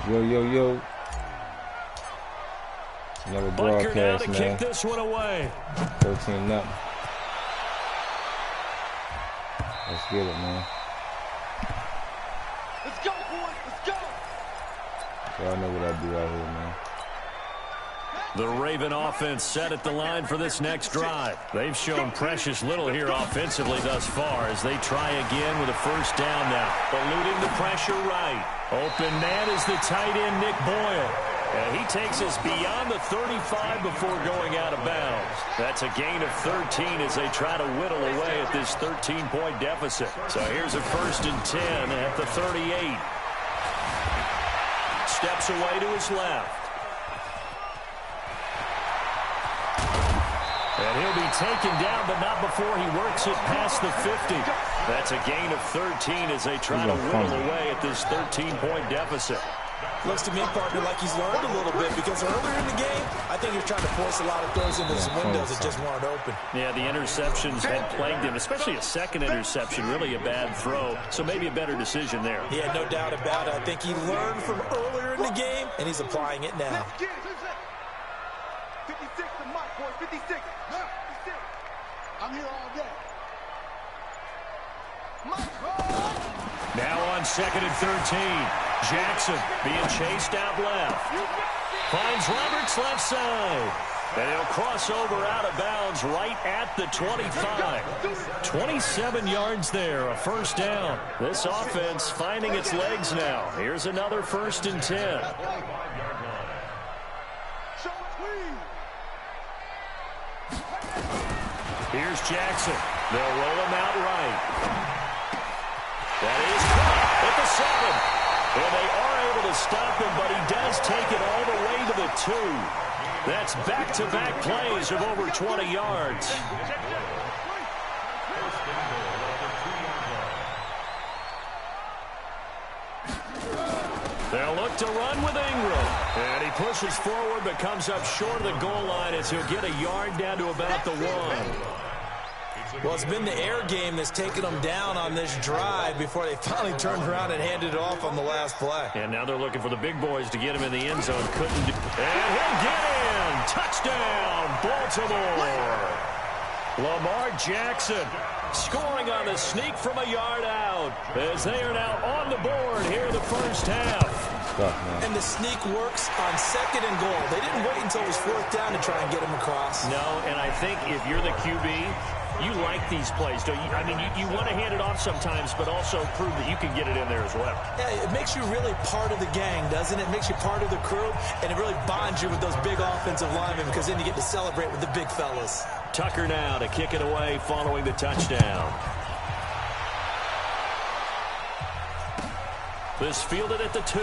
Yo, yo, yo. Another broadcast, now to man. kick this one away. 13-0. Let's get it, man. Let's go, boys. Let's go. Y'all know what I do out here, man. The Raven offense set at the line for this next drive. They've shown precious little here offensively thus far as they try again with a first down now. Eluding the pressure right. Open man is the tight end, Nick Boyle. And he takes us beyond the 35 before going out of bounds. That's a gain of 13 as they try to whittle away at this 13-point deficit. So here's a 1st and 10 at the 38. Steps away to his left. And he'll be taken down, but not before he works it past the 50. That's a gain of 13 as they try to whittle away at this 13-point deficit. Looks to me, partner, like he's learned a little bit because earlier in the game, I think he was trying to force a lot of throws into his windows that just weren't open. Yeah, the interceptions had plagued him, especially a second interception, really a bad throw. So maybe a better decision there. Yeah, no doubt about it. I think he learned from earlier in the game, and he's applying it now. 56 to Mike, boy. 56. I'm here all day. Now on 2nd and 13. Jackson being chased out left. Finds Roberts left side. And he'll cross over out of bounds right at the 25. 27 yards there, a first down. This offense finding its legs now. Here's another 1st and 10. Here's Jackson. They'll roll him out right. That is caught at the 7. And they are able to stop him, but he does take it all the way to the 2. That's back-to-back plays of over 20 yards. They'll look to run with Ingram. And he pushes forward but comes up short of the goal line as he'll get a yard down to about the 1. Well, it's been the air game that's taken them down on this drive before they finally turned around and handed it off on the last play. And now they're looking for the big boys to get him in the end zone. Couldn't do. And he'll get in. Touchdown, Baltimore. Lamar Jackson scoring on the sneak from a yard out as they are now on the board here in the first half. And the sneak works on 2nd and goal. They didn't wait until it was 4th down to try and get him across. No, and I think if you're the QB, you like these plays, don't you? I mean, you want to hand it off sometimes, but also prove that you can get it in there as well. Yeah, it makes you really part of the gang, doesn't it? It makes you part of the crew, and it really bonds you with those big offensive linemen because then you get to celebrate with the big fellas. Tucker now to kick it away following the touchdown. This fielded at the 2.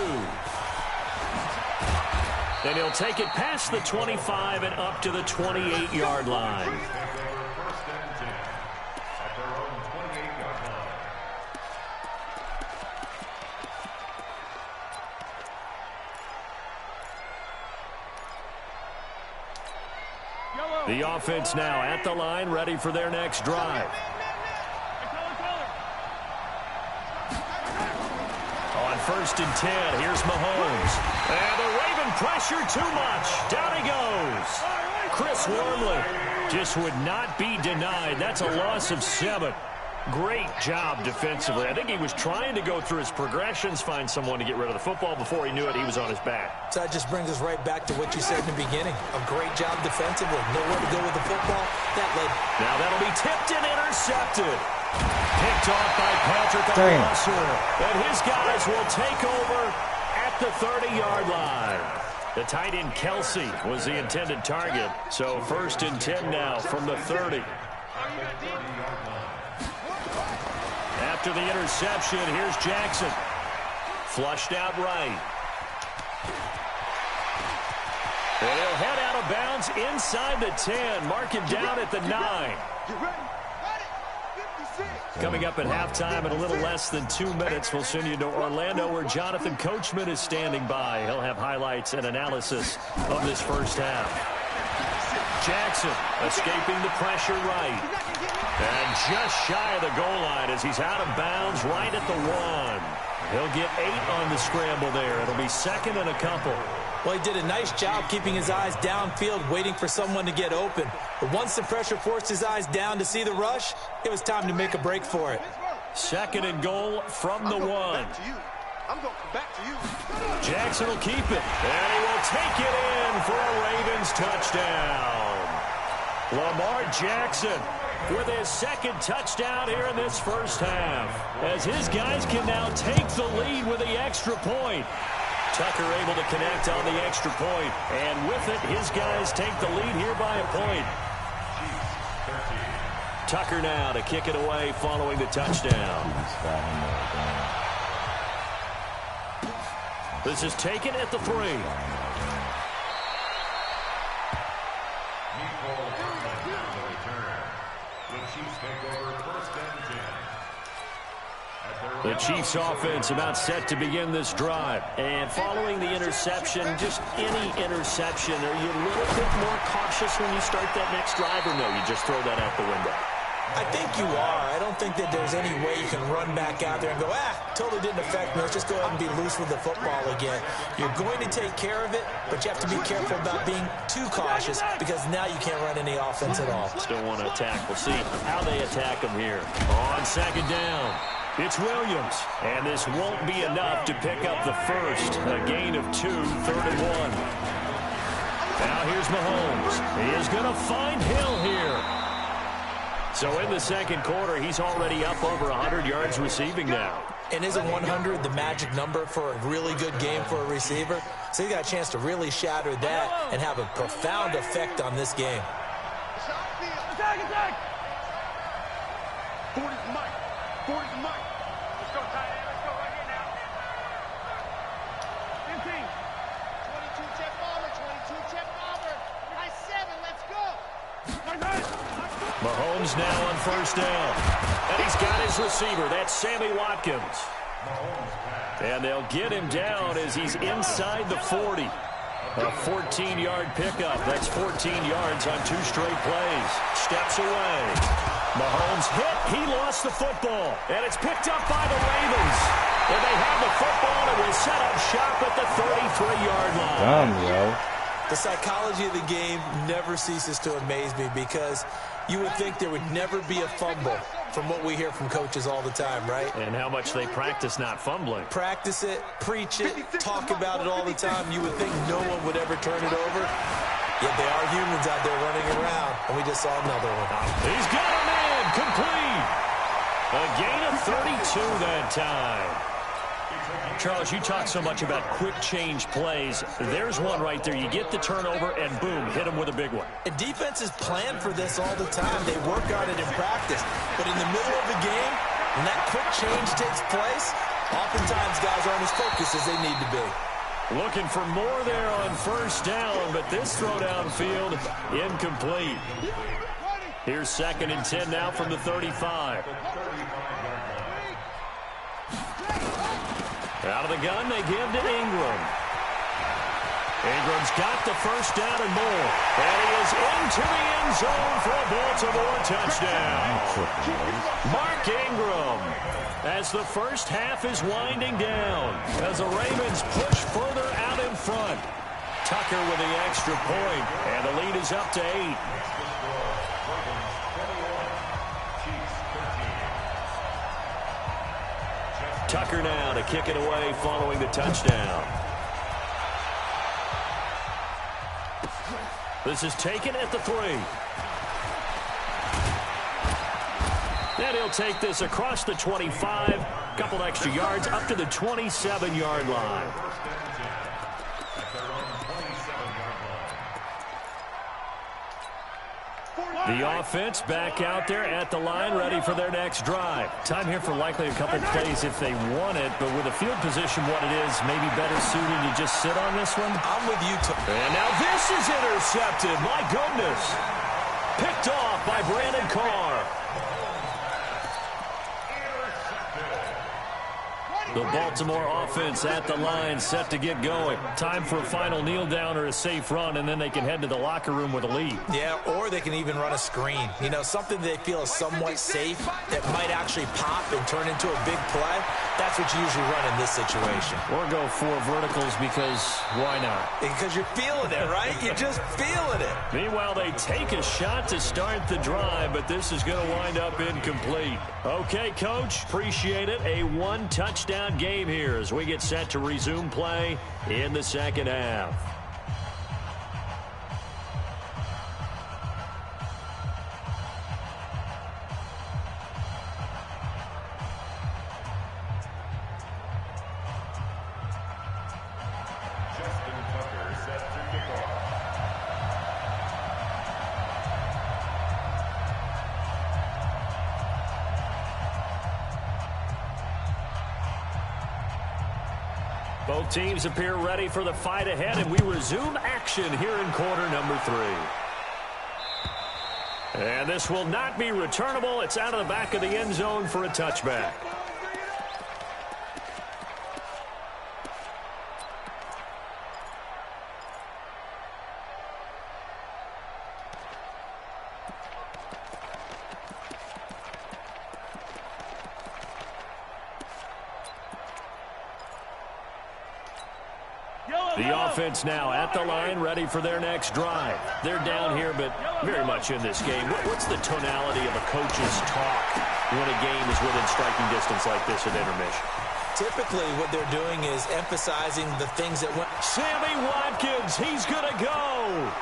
And he'll take it past the 25 and up to the 28-yard line. The offense now at the line, ready for their next drive. On 1st and 10, here's Mahomes. And the Raven pressure too much. Down he goes. Chris Wormley just would not be denied. That's a loss of 7. Great job defensively. I think he was trying to go through his progressions, find someone to get rid of the football. Before he knew it, he was on his back. So that just brings us right back to what you said in the beginning. A great job defensively. Nowhere to go with the football. That led. Now that'll be tipped and intercepted. Picked off by Patrick O'Connor. And his guys will take over at the 30-yard line. The tight end Kelsey was the intended target. So 1st and 10 now from the 30. After the interception, here's Jackson. Flushed out right. And he'll head out of bounds inside the 10. Mark him down at the 9. Coming up at halftime in a little less than 2 minutes, we'll send you to Orlando where Jonathan Coachman is standing by. He'll have highlights and analysis of this first half. Jackson escaping the pressure right. And just shy of the goal line as he's out of bounds right at the 1. He'll get 8 on the scramble there. It'll be second and a couple. Well, he did a nice job keeping his eyes downfield, waiting for someone to get open. But once the pressure forced his eyes down to see the rush, it was time to make a break for it. Second and goal from the 1. I'm going back to you. Jackson will keep it, and he will take it in for a Ravens touchdown. Lamar Jackson with his second touchdown here in this first half, as his guys can now take the lead with the extra point. Tucker able to connect on the extra point, and with it, his guys take the lead here by a point. Tucker now to kick it away following the touchdown. This is taken at the 3. The Chiefs offense about set to begin this drive. And following the interception, just any interception, are you a little bit more cautious when you start that next drive, or no, you just throw that out the window? I think you are. I don't think that there's any way you can run back out there and go, totally didn't affect me. Let's just go ahead and be loose with the football again. You're going to take care of it, but you have to be careful about being too cautious, because now you can't run any offense at all. Still want to attack. We'll see how they attack them here. On second down, it's Williams. And this won't be enough to pick up the first. A gain of 2, 3rd and 1. Now here's Mahomes. He is going to find Hill here. So in the second quarter, he's already up over 100 yards receiving now. And isn't 100 the magic number for a really good game for a receiver? So he got a chance to really shatter that and have a profound effect on this game. Attack! 40's Mike. 40's Mike. Let's go, tight end. Let's go right here now. 15. 22 check bomber. 22 check bomber. Nice 7. Let's go. Mahomes now on first down. And he's got his receiver. That's Sammy Watkins. And they'll get him down as he's inside the 40. A 14-yard pickup. That's 14 yards on 2 straight plays. Steps away. Mahomes hit. He lost the football. And it's picked up by the Ravens. And they have the football and will set up shop at the 33-yard line. Dumb, yo. The psychology of the game never ceases to amaze me, because you would think there would never be a fumble from what we hear from coaches all the time, right? And how much they practice not fumbling. Practice it, preach it, talk about it all the time. You would think no one would ever turn it over. Yet they are humans out there running around, and we just saw another one. He's got him in, complete. A gain of 32 that time. Charles, you talk so much about quick change plays. There's one right there. You get the turnover, and boom, hit him with a big one. And defenses plan for this all the time. They work on it in practice. But in the middle of the game, when that quick change takes place, oftentimes guys aren't as focused as they need to be. Looking for more there on first down, but this throw downfield incomplete. Here's second and 10 now from the 35. Out of the gun, they give to Ingram. Ingram's got the first down and more. And he is into the end zone for a Baltimore touchdown. Mark Ingram, as the first half is winding down, as the Ravens push further out in front. Tucker with the extra point, and the lead is up to 8. Tucker now to kick it away following the touchdown. This is taken at the 3. And he'll take this across the 25, couple extra yards up to the 27-yard line. The offense back out there at the line, ready for their next drive. Time here for likely a couple plays if they want it, but with the field position what it is, maybe better suited to just sit on this one. I'm with you, Tom. And now this is intercepted. My goodness. Picked off by Brandon Carr. The Baltimore offense at the line, set to get going. Time for a final kneel down or a safe run, and then they can head to the locker room with a lead. Yeah, or they can even run a screen. You know, something they feel is somewhat safe that might actually pop and turn into a big play. That's what you usually run in this situation. Or go 4 verticals because why not? Because you're feeling it, right? You're just feeling it. Meanwhile, they take a shot to start the drive, but this is going to wind up incomplete. Okay, Coach, appreciate it. A 1-touchdown game here as we get set to resume play in the second half. Both teams appear ready for the fight ahead, and we resume action here in quarter number 3. And this will not be returnable. It's out of the back of the end zone for a touchback. The offense now at the line, ready for their next drive. They're down here, but very much in this game. What's the tonality of a coach's talk when a game is within striking distance like this at intermission? Typically, what they're doing is emphasizing the things that went. Sammy Watkins, he's going to go.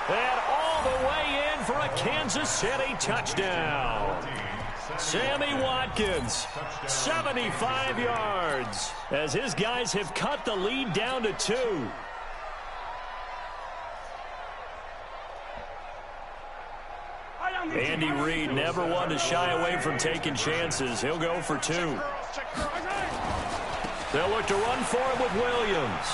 And all the way in for a Kansas City touchdown. Sammy Watkins, 75 yards, as his guys have cut the lead down to 2. Andy Reid never one to shy away from taking chances. He'll go for 2. They'll look to run for him with Williams.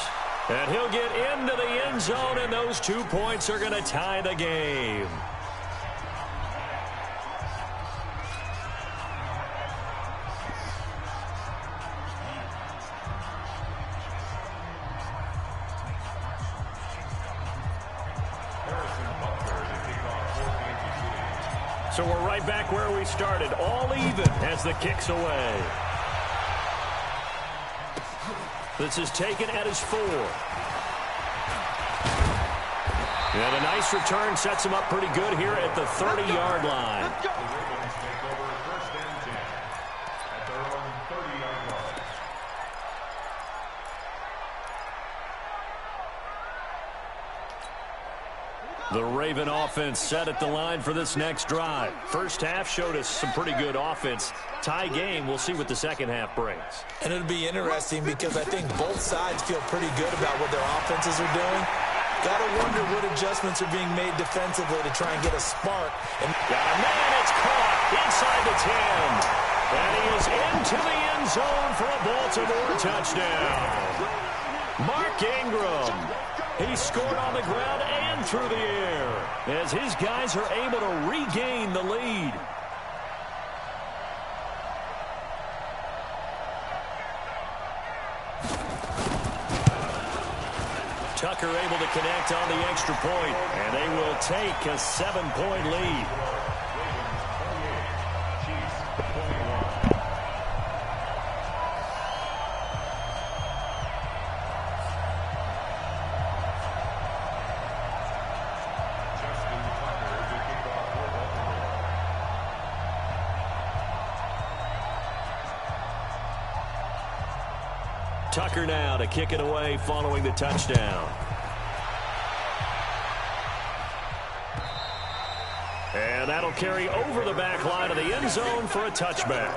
And he'll get into the end zone, and those 2 points are going to tie the game. So we're right back where we started, all even as the kick's away. This is taken at his 4. And a nice return sets him up pretty good here at the 30-yard line. The Raven offense set at the line for this next drive. First half showed us some pretty good offense. Tie game, we'll see what the second half brings. And it'll be interesting because I think both sides feel pretty good about what their offenses are doing. Got to wonder what adjustments are being made defensively to try and get a spark. And got a man, it's caught inside the 10. And he is into the end zone for a Baltimore touchdown. Mark Ingram. He scored on the ground and through the air as his guys are able to regain the lead. Tucker able to connect on the extra point, and they will take a 7-point lead. Tucker now to kick it away following the touchdown. And that'll carry over the back line of the end zone for a touchback.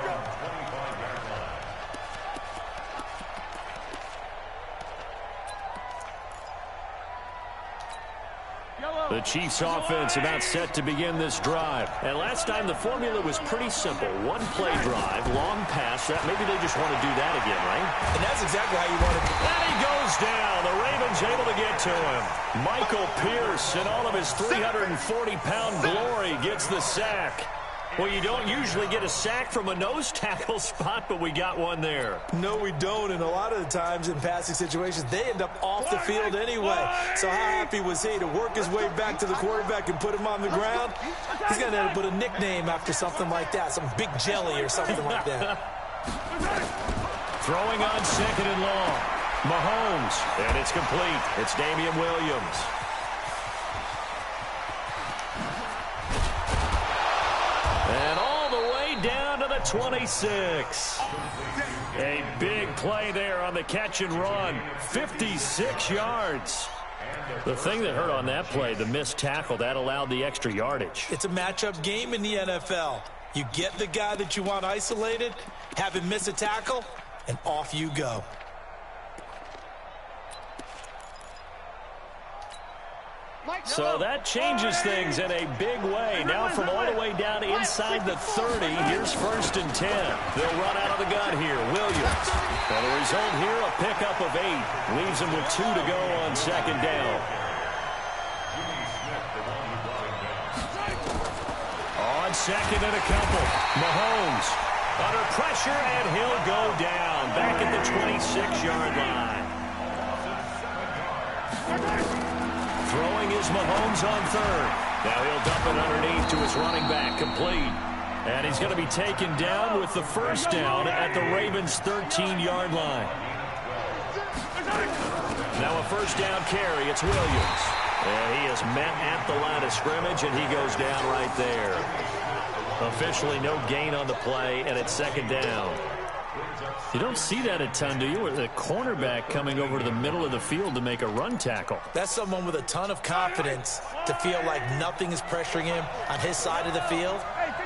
The Chiefs offense about set to begin this drive. And last time the formula was pretty simple. One play drive, long pass. Maybe they just want to do that again, right? And that's exactly how you want to. And he goes down. The Ravens able to get to him. Michael Pierce in all of his 340-pound glory gets the sack. Well, you don't usually get a sack from a nose tackle spot, but we got one there. No, we don't, and a lot of the times in passing situations, they end up off the field anyway. So how happy was he to work his way back to the quarterback and put him on the ground? He's going to end up with a nickname after something like that, some big jelly or something like that. Throwing on second and long. Mahomes, and it's complete. It's Damian Williams. And all the way down to the 26. A big play there on the catch and run. 56 yards. The thing that hurt on that play, the missed tackle, that allowed the extra yardage. It's a matchup game in the NFL. You get the guy that you want isolated, have him miss a tackle, and off you go. So that changes things in a big way. Now from all the way down inside the 30, here's 1st and 10. They'll run out of the gun here. Williams. And the result here, a pickup of 8. Leaves them with 2 to go on 2nd down. On 2nd and a couple. Mahomes under pressure, and he'll go down. Back at the 26-yard line. Throwing is Mahomes on 3rd. Now he'll dump it underneath to his running back, complete. And he's going to be taken down with the 1st down at the Ravens' 13-yard line. Now a 1st down carry. It's Williams. And he is met at the line of scrimmage, and he goes down right there. Officially no gain on the play, and it's 2nd down. You don't see that a ton, do you? With the cornerback coming over to the middle of the field to make a run tackle. That's someone with a ton of confidence to feel like nothing is pressuring him on his side of the field.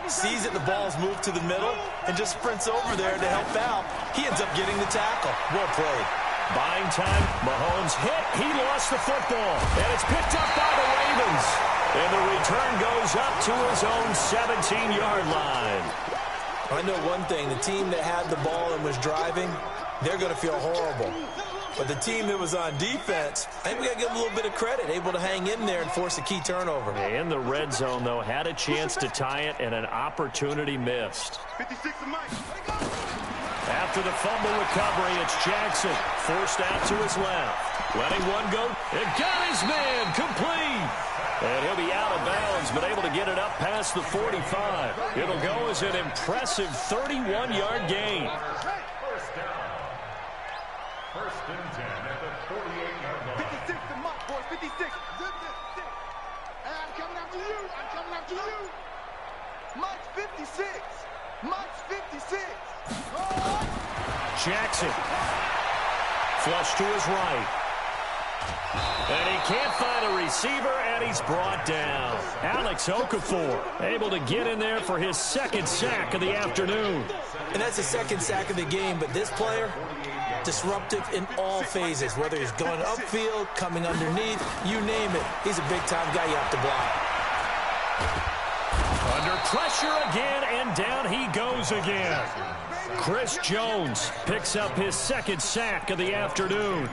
Sees that the ball's moved to the middle and just sprints over there to help out. He ends up getting the tackle. Well played. Buying time, Mahomes hit. He lost the football, and it's picked up by the Ravens. And the return goes up to his own 17-yard line. I know one thing, the team that had the ball and was driving, they're going to feel horrible. But the team that was on defense, I think we got to give them a little bit of credit, able to hang in there and force a key turnover. In the red zone, though, had a chance to tie it and an opportunity missed. 56 and Mike. After the fumble recovery, it's Jackson, forced out to his left. Letting one go, and got his man, complete. And he'll be out of bounds, but able to get it up past the 45. It'll go as an impressive 31-yard gain. First and 10 at the 48-yard line. 56 to Mike, boy, 56. I'm coming after you. I'm coming after you. Mike's 56. Mike's 56. Jackson. Flush to his right. And he can't find a receiver, and he's brought down. Alex Okafor able to get in there for his 2nd sack of the afternoon. And that's the 2nd sack of the game, but this player, disruptive in all phases, whether he's going upfield, coming underneath, you name it. He's a big-time guy you have to block. Under pressure again, and down he goes again. Chris Jones picks up his 2nd sack of the afternoon.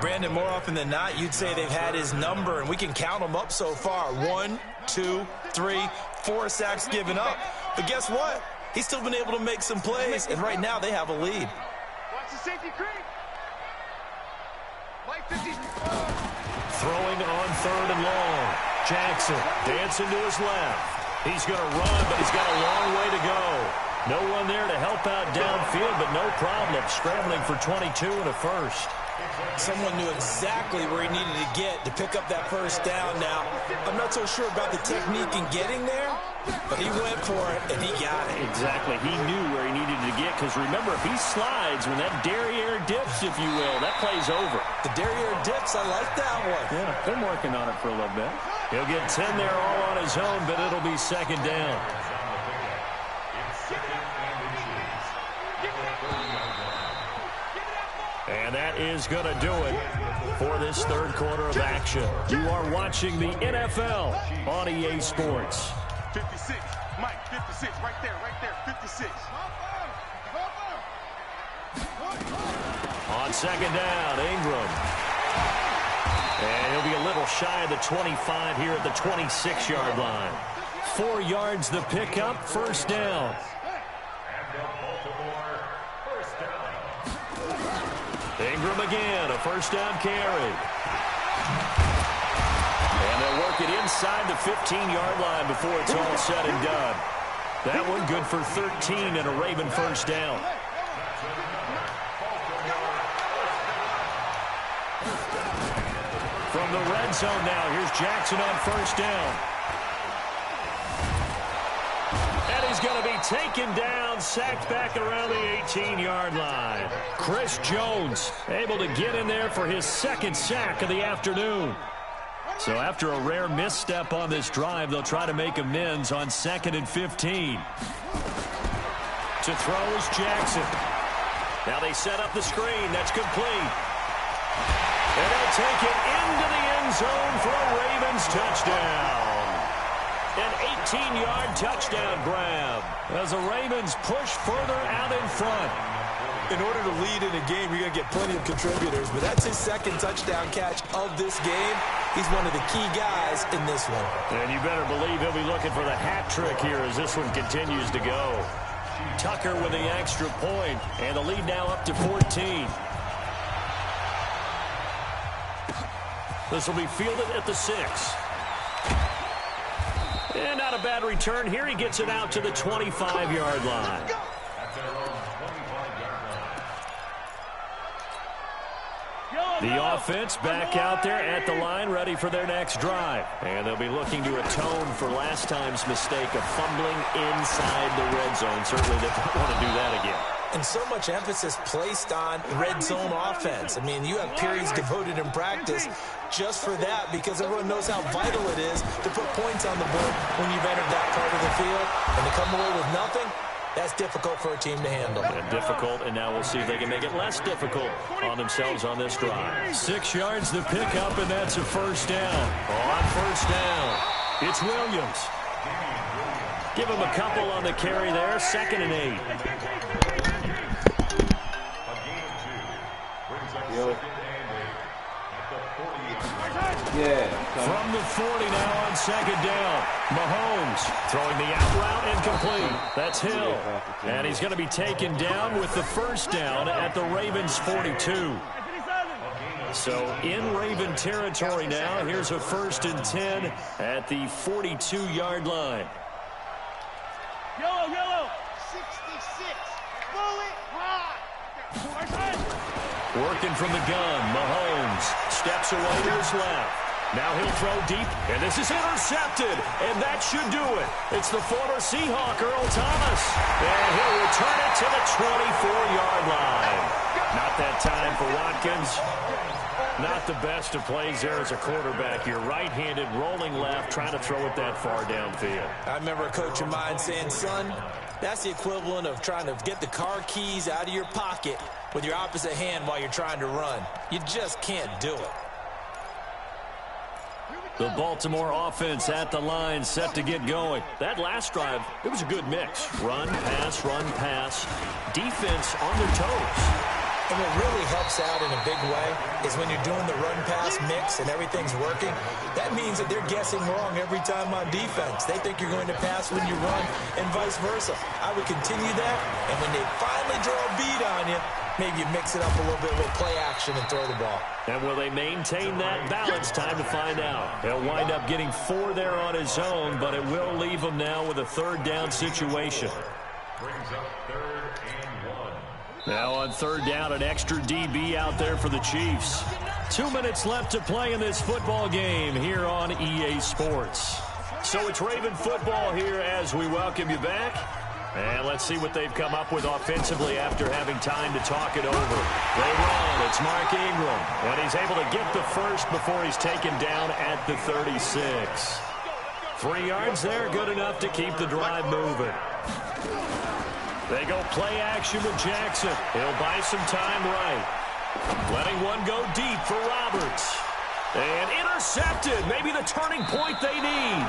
Brandon, more often than not, you'd say they've had his number, and we can count them up so far. 1, 2, 3, 4 sacks given up. But guess what? He's still been able to make some plays, and right now they have a lead. Watch the safety creep. Mike 50. Throwing on 3rd and long. Jackson dancing to his left. He's going to run, but he's got a long way to go. No one there to help out downfield, but no problem. Scrambling for 22 and a 1st. Someone knew exactly where he needed to get to pick up that 1st down. Now, I'm not so sure about the technique in getting there, but he went for it, and he got it. Exactly. He knew where he needed to get, because remember, if he slides, when that derriere dips, if you will, that play's over. The derriere dips, I like that one. Yeah, been working on it for a little bit. He'll get 10 there all on his own, but it'll be 2nd down. And that is going to do it for this 3rd quarter of action. You are watching the NFL on EA Sports. 56. Mike, 56. Right there, 56. On 2nd down, Ingram. And he'll be a little shy of the 25 here at the 26-yard line. 4 yards the pickup, 1st down. Ingram again, a 1st down carry. And they'll work it inside the 15-yard line before it's all said and done. That one good for 13 and a Raven 1st down. From the red zone now, here's Jackson on first down. And he's going to be taken down, sacked back around the 18-yard line. Chris Jones able to get in there for his second sack of the afternoon. So after a rare misstep on this drive, they'll try to make amends on 2nd and 15. To throw is Jackson. Now they set up the screen. That's complete. And they'll take it into the end zone for a Ravens touchdown. An 18-yard touchdown grab as the Ravens push further out in front. In order to lead in a game, you're going to get plenty of contributors, but that's his second touchdown catch of this game. He's one of the key guys in this one. And you better believe he'll be looking for the hat trick here as this one continues to go. Tucker with the extra point, and the lead now up to 14. This will be fielded at the 6. And not a bad return here. He gets it out to the 25-yard line. The offense back out there at the line, ready for their next drive. And they'll be looking to atone for last time's mistake of fumbling inside the red zone. Certainly they don't want to do that again. And so much emphasis placed on red zone offense. I mean, you have periods devoted in practice just for that because everyone knows how vital it is to put points on the board when you've entered that part of the field. And to come away with nothing, that's difficult for a team to handle. And difficult, and now we'll see if they can make it less difficult on themselves on this drive. 6 yards to pick up, and that's a first down. On first down, it's Williams. Give him a couple on the carry there, 2nd and 8. Yeah. From the 40 now on 2nd down. Mahomes throwing the out route incomplete. That's Hill. And he's going to be taken down with the first down at the Ravens 42. So in Raven territory now. Here's a 1st and 10 at the 42-yard line. Yellow. 66. Bullet high. Working from the gun, Mahomes steps away to his left. Now he'll throw deep, and this is intercepted, and that should do it. It's the former Seahawk, Earl Thomas, and he'll return it to the 24-yard line. Not that time for Watkins. Not the best of plays there as a quarterback. You're right-handed, rolling left, trying to throw it that far downfield. I remember a coach of mine saying, son, that's the equivalent of trying to get the car keys out of your pocket with your opposite hand while you're trying to run. You just can't do it. The Baltimore offense at the line, set to get going. That last drive, it was a good mix. Run, pass, defense on their toes. And what really helps out in a big way is when you're doing the run-pass mix and everything's working, that means that they're guessing wrong every time on defense. They think you're going to pass when you run and vice versa. I would continue that, and when they finally draw a bead on you, maybe you mix it up a little bit with play action and throw the ball. And will they maintain that balance? Time to find out. He'll wind up getting 4 there on his own, but it will leave him now with a 3rd down situation. Brings up 3rd and 1. Now on 3rd down, an extra DB out there for the Chiefs. 2 minutes left to play in this football game here on EA Sports. So it's Raven football here as we welcome you back. And let's see what they've come up with offensively after having time to talk it over. They run. It's Mark Ingram. And he's able to get the first before he's taken down at the 36. 3 yards there, good enough to keep the drive moving. They go play action with Jackson. He'll buy some time right. Letting one go deep for Roberts. And intercepted. Maybe the turning point they need.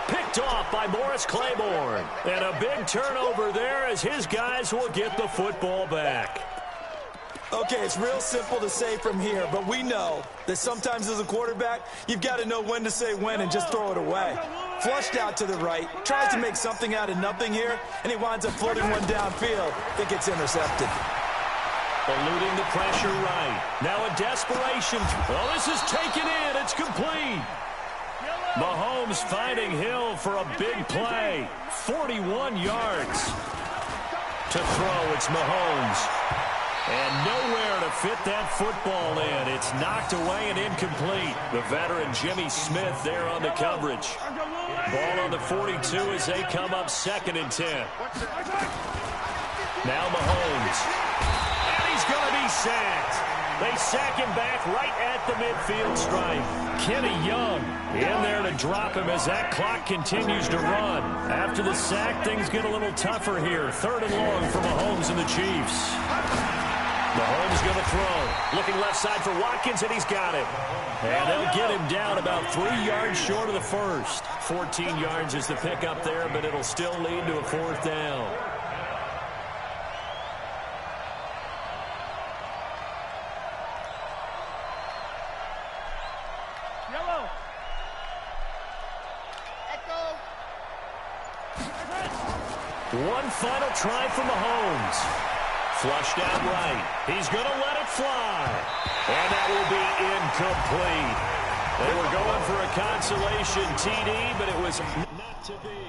Picked off by Morris Claiborne. And a big turnover there as his guys will get the football back. Okay, it's real simple to say from here, but we know that sometimes as a quarterback, you've got to know when to say when and just throw it away. Flushed out to the right, tries to make something out of nothing here, and he winds up floating one downfield that gets intercepted. Eluding the pressure right. Now a desperation. Oh, this is taken in. It's complete. Mahomes finding Hill for a big play. 41 yards. To throw, it's Mahomes. And nowhere to fit that football in. It's knocked away and incomplete. The veteran Jimmy Smith there on the coverage. Ball on the 42 as they come up 2nd and 10. Now Mahomes. And he's going to be sacked. They sack him back right at the midfield stripe. Kenny Young in there to drop him as that clock continues to run. After the sack, things get a little tougher here. 3rd and long for Mahomes and the Chiefs. Mahomes going to throw. Looking left side for Watkins, and he's got it. And they'll get him down about 3 yards short of the first. 14 yards is the pickup there, but it'll still lead to a 4th down. Yellow. Echo. One final try for Mahomes. Flushed out right. He's going to let it fly. And that will be incomplete. They were going for a consolation TD, but it was not to be.